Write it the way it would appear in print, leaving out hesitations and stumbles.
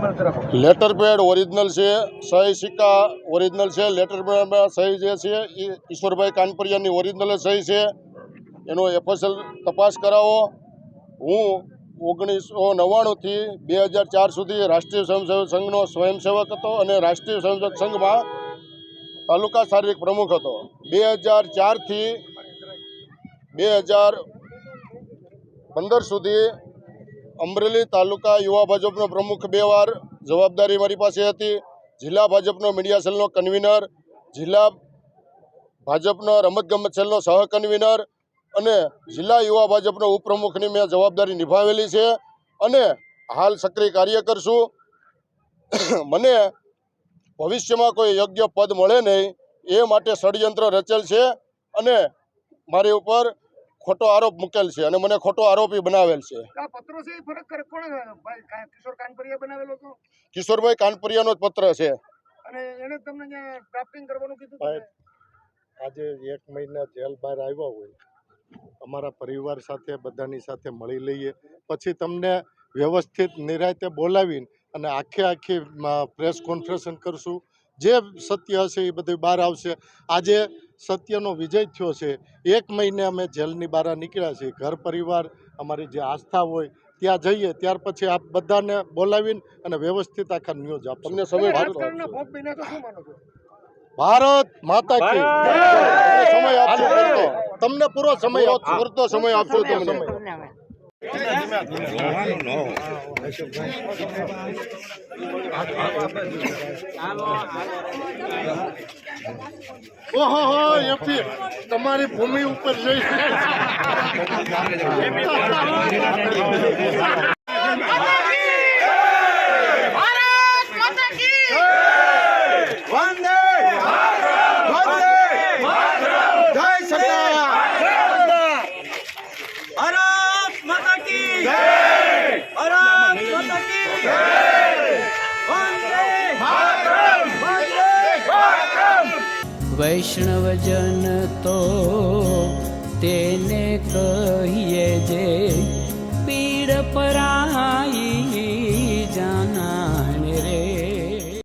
Letter pad original છે, સહી સિક્કા ઓરિજિનલ છે, લેટર પેડમાં સહી જે છે એ ઈશ્વરભાઈ કાનપરિયાની ઓરિજિનલ સહી છે, એનો એફએસએલ તપાસ કરાવો। હું 1999થી 2004 સુધી રાષ્ટ્રીય સ્વયંસેવક સંઘનો સ્વયંસેવક હતો અને રાષ્ટ્રીય સ્વયંસેવક સંઘમાં તાલુકા શારીરિક પ્રમુખ હતો। 2004થી 2015 સુધી અમરેલી તાલુકા યુવા ભાજપનો પ્રમુખ 2 વાર જવાબદારી મારી પાસે હતી। જિલ્લા ભાજપનો મીડિયા સેલનો કન્વીનર, જિલ્લા ભાજપનો રમતગમત સેલનો સહ કન્વીનર અને જિલ્લા યુવા ભાજપનો ઉપપ્રમુખની મેં જવાબદારી નિભાવેલી છે અને હાલ સક્રિય કાર્યકર છું। મને ભવિષ્યમાં કોઈ યોગ્ય પદ મળે નહીં એ માટે ષડયંત્ર રચેલ છે અને મારી ઉપર ખોટો આરોપ મૂકેલ છે અને મને ખોટો આરોપી બનાવેલ છે। કિશોરભાઈ કાનપરિયાનો જ પત્ર છે। આજે 1 મહિના જેલ બહાર આવ્યા હોય, અમારા પરિવાર સાથે બધાની સાથે મળી લઈએ, પછી તમને વ્યવસ્થિત નિરાંતે બોલાવીને અને આખી પ્રેસ કોન્ફરન્સ કરશું। જે સત્ય હશે એ બધું બહાર આવશે। આજે સત્યનો વિજય થયો છે। 1 મહિને અમે જેલની બહાર નીકળ્યા છીએ। ઘર પરિવાર અમારી જે આસ્થા હોય ત્યાં જઈએ, ત્યાર પછી આપ બધાને બોલાવીને અને વ્યવસ્થિત આખા ન્યૂઝ આપો। તમને સમય ભારત માતા કી સમય આપશો, તમને પૂરો સમય પૂરતો સમય આપશો તમને। ઓહો એફી તમારી ભૂમિ ઉપર જઈ वैष्णवजन तो तेने कहिए जे पीड़ पराई।